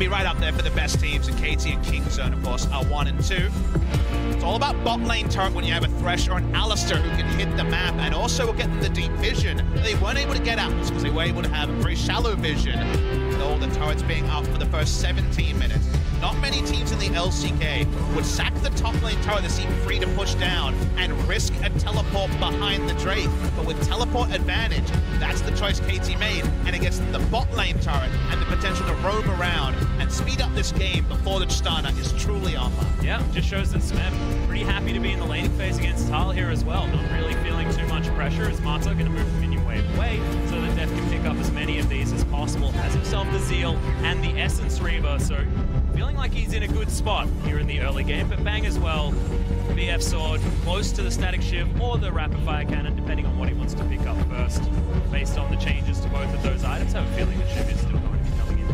be right up there for the best teams, and KT and Kingzone, of course, are 1 and 2. It's all about bot lane turret when you have a Thresh or an Alistar who can hit the map, and also will get them the deep vision. They weren't able to get out this because they were able to have a very shallow vision with all the turrets being up for the first 17 minutes. Not many teams in the LCK would sack the top lane turret that seemed free to push down and risk a teleport behind the Drake. But with teleport advantage, that's the choice KT made, and against the bot lane turret and the potential to roam around and speed up this game before the Tristana is truly online. Yeah, just shows that Smeb pretty happy to be in the laning phase against Tal here as well. Not really feeling too much pressure as Mata going to move the minion wave away so that Def can pick up as many of these as possible. Has himself the Zeal and the Essence Reaver, so feeling like he's in a good spot here in the early game. But Bang as well, BF Sword, close to the Static Shiv or the Rapid Fire Cannon, depending on what he wants to pick up first. Based on the changes to both of those items, I have a feeling the Shiv is still going to be coming in.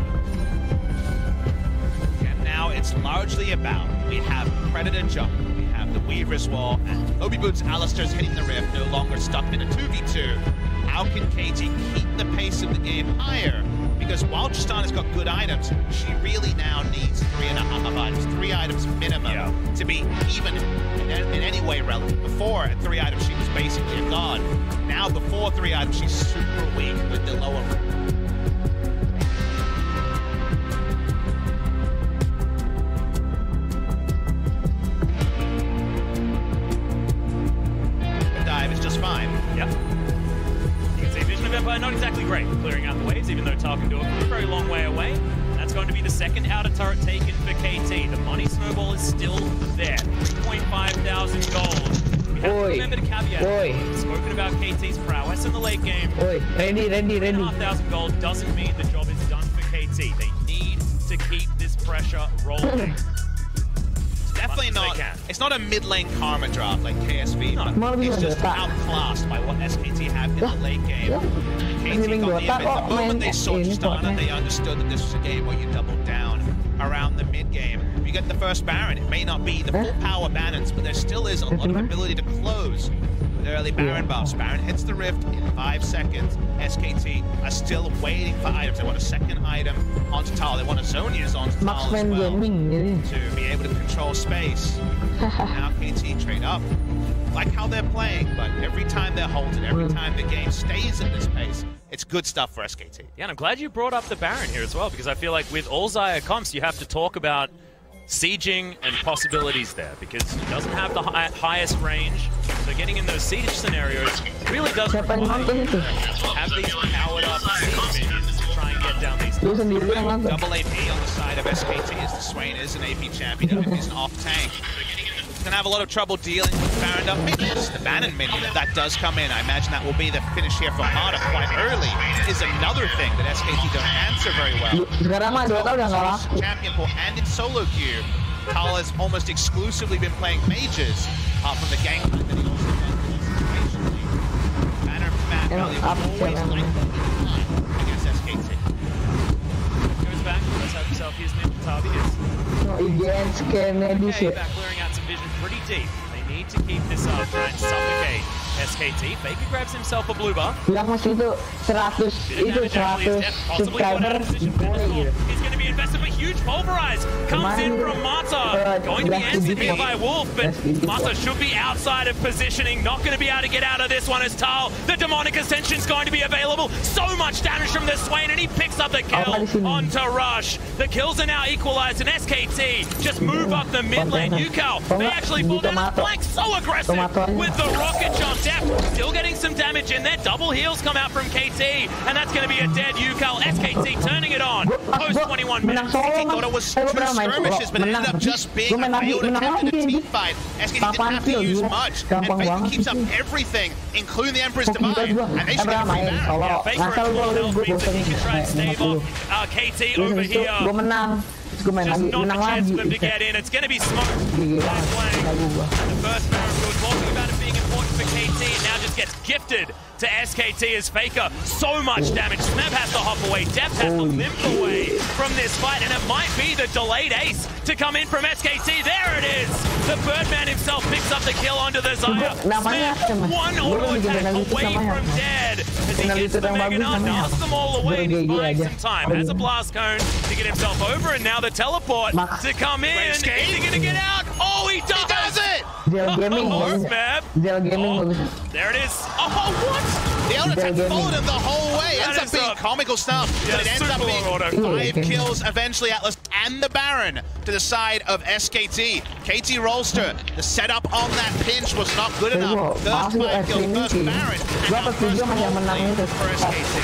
And now it's largely about, we have Predator Jump, we have the Weaver's Wall, and Obi Boots Alistar's hitting the Rift, no longer stuck in a 2v2. How can KT keep the pace of the game higher? Because while Tristana's got good items, she really now needs 3.5 items, 3 items minimum, to be even in any way relevant. Before, at 3 items, she was basically a god. Now, before 3 items, she's super weak with the lower. The dive is just fine. Yep. Not exactly great clearing out the waves, even though Tal can do it from a very long way away. That's going to be the second outer turret taken for KT. The money snowball is still there. 3,500 gold. We have to remember to caveat. We've spoken about KT's prowess in the late game. Ready. 3,500 gold doesn't mean the job is done for KT. They need to keep this pressure rolling. Definitely not. It's not a mid lane karma draft like KSV. No. It's just outclassed by what SKT have in the late game. KT got the event. The moment they saw Tristana, they understood that this was a game where you doubled down around the mid game. You get the first Baron. It may not be the full power balance, but there still is a lot of ability to close with early Baron buffs. Baron hits the Rift in 5 seconds. SKT are still waiting for items. They want a second item onto Tal. They want a Zonia's onto Tal as well to be able to control space. Now KT trade up. Like how they're playing, but every time they're holding, every time the game stays at this pace, it's good stuff for SKT. Yeah, and I'm glad you brought up the Baron here as well, because I feel like with all Xayah comps, you have to talk about sieging and possibilities there, because he doesn't have the highest range, so getting in those siege scenarios really does require have these powered up siege minions to try and get down these double AP on the side of SKT as the Swain is an AP champion, he's an off tank. He's going to have a lot of trouble dealing with Baron up. Maybe just the Bannon minion, if that does come in. I imagine that will be the finish here for Mata quite early. Is another thing that SKT don't answer very well. Champion pool and in solo queue, Tal has almost exclusively been playing mages, apart from the gang that he also does. Banner Matt Valley always like against SKT. Goes back, let's have himself his ninja target. Okay, back clearing out some vision pretty deep. They need to keep this up and suffocate SKT. Faker grabs himself a blue buff. Bilang masih itu 100 subscriber. He's going to be invested, but huge pulverize comes in from Mata. Going to be answered here by Wolf, but Mata should be outside of positioning. Not going to be able to get out of this one as Tal. The demonic ascension is going to be available. So much damage from the Swain, and he picks up the kill onto Rush. The kills are now equalized, and SKT just move up the mid lane. Yukao, they actually fall down the flank. So aggressive with the rocket jump. Def still getting some damage in there. Double heals come out from KT, and that's going to be a dead Yukao. SKT turning it on. Post 21 minutes. KT thought it was 2 skirmishes, but it ended up just being a failed attempt at a team fight. SKT didn't have to use much, and Faker keeps up everything, including the Emperor's Divine, and they should get free Baron. Yeah, Faker at full health means that he can try and stave off KT over here. Just not a chance for them to get in. It's going to be smoked by Wang. The first Baron, we were talking about it being important for KT, and now just gets gifted to SKT as Faker. So much damage. Smeb has to hop away. Def has to limp away. from this fight, and it might be the delayed ace to come in from SKT. There it is. The Birdman himself picks up the kill onto the Zaya. Smeb, one auto attack away from dead as he gets the Mega Nut, knocks them all away, and he's buying some time. Has a blast cone to get himself over, and now the teleport to come in. Is he going to get out? Oh, he does! He does it! Smeb. There it is. Oh, what? The auto attack followed him the whole way. Ends up being comical stuff, but it ends up being 5 kills eventually. Atlas and the Baron to the side of SKT. KT Rolster, the setup on that pinch was not good enough. First 5 kills, first Baron, and now first for SKT.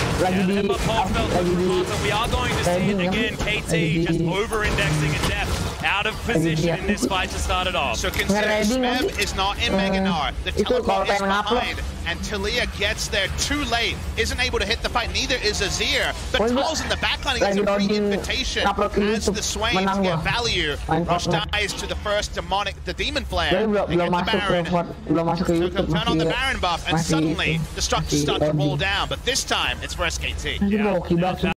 We are going to see it again. KT just over-indexing in depth, out of position in this fight to start it off. So considering Smeb is not in Meganar, the teleport is behind, and Talia gets there too late, isn't able to hit the fight, neither is Azir, but Tal's in the backline gets a free invitation as the Swain to get value. Rush dies to the first the Demon Flare. They get the Baron, so can turn on the Baron buff, and suddenly the structures start to roll down, but this time it's for SKT.